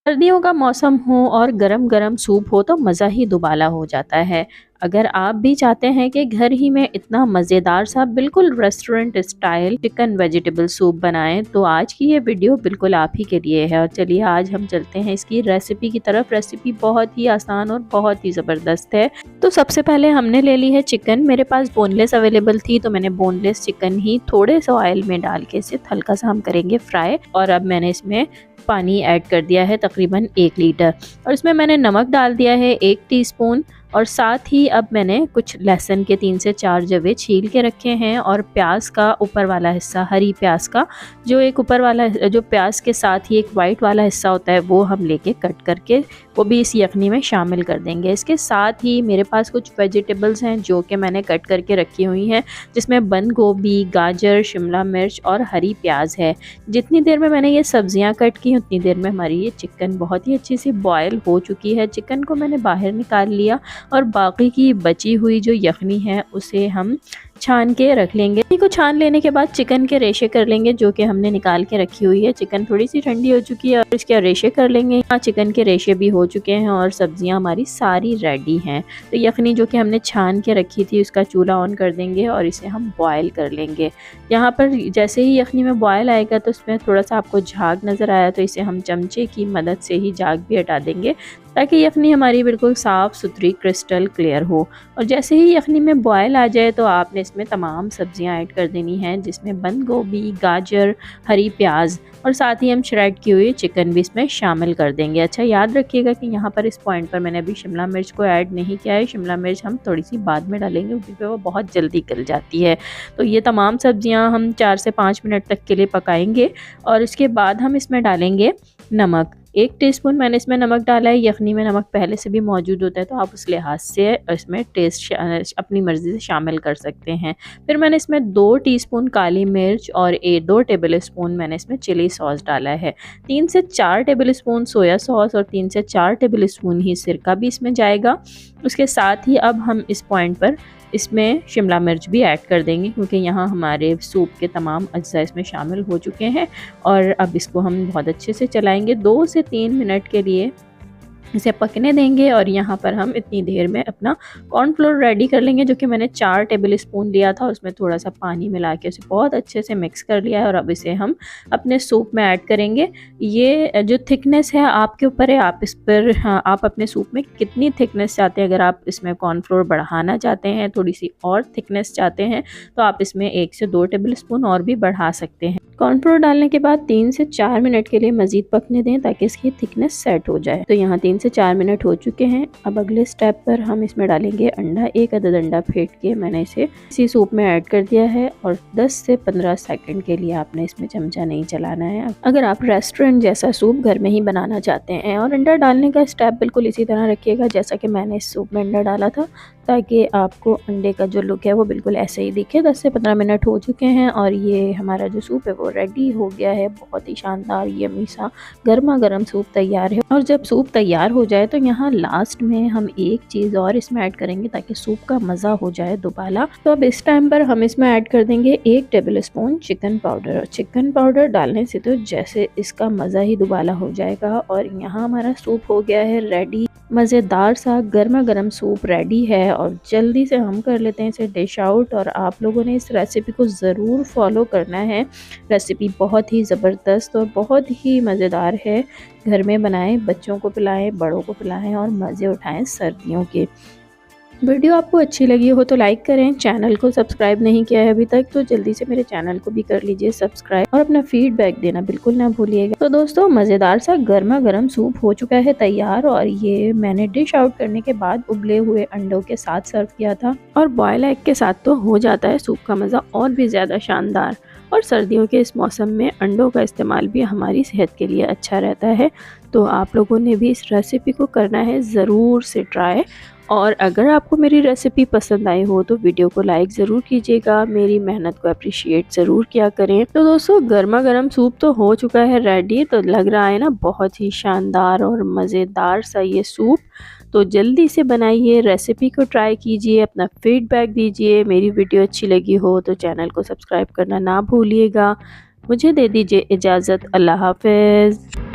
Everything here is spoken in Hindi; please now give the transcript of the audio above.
सर्दियों का मौसम हो और गरम गरम सूप हो तो मज़ा ही दुबाला हो जाता है। अगर आप भी चाहते हैं कि घर ही में इतना मज़ेदार सा बिल्कुल restaurant style chicken vegetable soup बनाएं तो आज की ये वीडियो बिल्कुल आप ही के लिए है। और चलिए आज हम चलते हैं इसकी रेसिपी की तरफ। रेसिपी बहुत ही आसान और बहुत ही ज़बरदस्त है। तो सबसे पहले हमने ले ली है चिकन। मेरे पास बोनलेस अवेलेबल थी तो मैंने बोनलेस चिकन ही थोड़े से ऑयल में डाल के इसे हल्का सा हम करेंगे फ्राई। और अब मैंने इसमें पानी ऐड कर दिया है तकरीबन 1 लीटर और इसमें मैंने नमक डाल दिया है 1 टीस्पून। और साथ ही अब मैंने कुछ लहसुन के 3 से 4 जवे छील के रखे हैं और प्याज का ऊपर वाला हिस्सा, हरी प्याज का जो एक ऊपर वाला जो प्याज के साथ ही एक वाइट वाला हिस्सा होता है वो हम लेके कट करके वो भी इस यखनी में शामिल कर देंगे। इसके साथ ही मेरे पास कुछ वेजिटेबल्स हैं जो कि मैंने कट करके रखी हुई हैं, जिसमें बंद गोभी, गाजर, शिमला मिर्च और हरी प्याज है। जितनी देर में मैंने ये सब्जियां कट की उतनी देर में हमारी ये चिकन बहुत ही अच्छी सी बॉयल हो चुकी है। चिकन को मैंने बाहर निकाल लिया और बाकी की बची हुई जो यखनी है उसे हम छान के रख लेंगे। यखनी को छान लेने के बाद चिकन के रेशे कर लेंगे जो कि हमने निकाल के रखी हुई है। चिकन थोड़ी सी ठंडी हो चुकी है और इसके रेशे कर लेंगे। यहाँ चिकन के रेशे भी हो चुके हैं और सब्जियां हमारी सारी रेडी हैं। तो यखनी जो कि हमने छान के रखी थी उसका चूल्हा ऑन कर देंगे और इसे हम बॉयल कर लेंगे। यहाँ पर जैसे ही यखनी में बॉयल आएगा तो उसमें थोड़ा सा आपको झाग नज़र आया तो इसे हम चमचे की मदद से ही झाग भी हटा देंगे ताकि यखनी हमारी बिल्कुल साफ़ सुथरी क्रिस्टल क्लियर हो। और जैसे ही यखनी में बॉयल आ जाए तो आपने इसमें तमाम सब्जियां ऐड कर देनी हैं, जिसमें बंद गोभी, गाजर, हरी प्याज और साथ ही हम श्रेड की हुई चिकन भी इसमें शामिल कर देंगे। अच्छा याद रखिएगा कि यहाँ पर इस पॉइंट पर मैंने अभी शिमला मिर्च को ऐड नहीं किया है। शिमला मिर्च हम थोड़ी सी बाद में डालेंगे क्योंकि वो बहुत जल्दी गल जाती है। तो ये तमाम सब्जियाँ हम 4 से 5 मिनट तक के लिए पकाएंगे और इसके बाद हम इसमें डालेंगे नमक। 1 टीस्पून मैंने इसमें नमक डाला है। यखनी में नमक पहले से भी मौजूद होता है तो आप उस लिहाज से इसमें टेस्ट अपनी मर्ज़ी से शामिल कर सकते हैं। फिर मैंने इसमें 2 टीस्पून काली मिर्च और 2 टेबल स्पून मैंने इसमें चिली सॉस डाला है। 3 से 4 टेबल स्पून सोया सॉस और 3 से 4 टेबल स्पून ही सिरका भी इसमें जाएगा। उसके साथ ही अब हम इस पॉइंट पर इसमें शिमला मिर्च भी ऐड कर देंगे क्योंकि यहाँ हमारे सूप के तमाम अज्जा इसमें शामिल हो चुके हैं। और अब इसको हम बहुत अच्छे से चलाएंगे 2 से 3 मिनट के लिए इसे पकने देंगे। और यहाँ पर हम इतनी देर में अपना कॉर्नफ्लोर रेडी कर लेंगे जो कि मैंने 4 टेबल स्पून लिया था और उसमें थोड़ा सा पानी मिला के उसे बहुत अच्छे से मिक्स कर लिया है। और अब इसे हम अपने सूप में ऐड करेंगे। ये जो थिकनेस है आपके ऊपर है, आप इस पर आप अपने सूप में कितनी थिकनेस चाहते हैं। अगर आप इसमें कॉर्नफ्लोर बढ़ाना चाहते हैं, थोड़ी सी और थिकनेस चाहते हैं तो आप इसमें 1 से 2 टेबल स्पून और भी बढ़ा सकते हैं। कॉर्नफ्लोर डालने के बाद 3 से 4 मिनट के लिए मज़ीद पकने दें ताकि इसकी थिकनेस सेट हो जाए। तो यहाँ 3 से 4 मिनट हो चुके हैं। अब अगले स्टेप पर हम इसमें डालेंगे अंडा। 1 अदद अंडा फेंट के मैंने इसे इसी सूप में ऐड कर दिया है और 10 से 15 सेकंड के लिए आपने इसमें चमचा नहीं चलाना है। अगर आप रेस्टोरेंट जैसा सूप घर में ही बनाना चाहते हैं और अंडा डालने का स्टेप बिल्कुल इसी तरह रखिएगा जैसा कि मैंने इस सूप में अंडा डाला था ताकि आपको अंडे का जो लुक है वो बिल्कुल ऐसे ही दिखे। 10 से 15 मिनट हो चुके हैं और ये हमारा जो सूप है वो रेडी हो गया है। बहुत ही शानदार यम्मी सा गर्मा गर्म सूप तैयार है। और जब सूप तैयार हो जाए तो यहाँ लास्ट में हम एक चीज़ और इसमें ऐड करेंगे ताकि सूप का मज़ा हो जाए दुबाला। तो अब इस टाइम पर हम इसमें ऐड कर देंगे 1 table spoon chicken powder. Chicken powder डालने से तो जैसे इसका मज़ा ही दुबाला हो जाएगा। और यहाँ हमारा सूप हो गया है रेडी। मज़ेदार सा गर्मा गर्म सूप रेडी है और जल्दी से हम कर लेते हैं इसे डिश आउट। और आप लोगों ने इस रेसिपी को ज़रूर फॉलो करना है। रेसिपी बहुत ही ज़बरदस्त और बहुत ही मज़ेदार है। घर में बनाएं, बच्चों को पिलाएं, बड़ों को पिलाएं और मज़े उठाएं सर्दियों के। वीडियो आपको अच्छी लगी हो तो लाइक करें। चैनल को सब्सक्राइब नहीं किया है अभी तक तो जल्दी से मेरे चैनल को भी कर लीजिए सब्सक्राइब और अपना फीडबैक देना बिल्कुल ना भूलिएगा। तो दोस्तों मज़ेदार सा गर्मा गर्म सूप हो चुका है तैयार और ये मैंने डिश आउट करने के बाद उबले हुए अंडों के साथ सर्व किया था। और बॉयल एग के साथ तो हो जाता है सूप का मज़ा और भी ज़्यादा शानदार। और सर्दियों के इस मौसम में अंडों का इस्तेमाल भी हमारी सेहत के लिए अच्छा रहता है। तो आप लोगों ने भी इस रेसिपी को करना है ज़रूर से ट्राई। और अगर आपको मेरी रेसिपी पसंद आई हो तो वीडियो को लाइक ज़रूर कीजिएगा, मेरी मेहनत को अप्रिशिएट ज़रूर किया करें। तो दोस्तों गर्मा गर्म सूप तो हो चुका है रेडी। तो लग रहा है ना बहुत ही शानदार और मज़ेदार सा ये सूप। तो जल्दी से बनाइए, रेसिपी को ट्राई कीजिए, अपना फीडबैक दीजिए। मेरी वीडियो अच्छी लगी हो तो चैनल को सब्सक्राइब करना ना भूलिएगा। मुझे दे दीजिए इजाज़त। अल्लाह हाफ़िज़।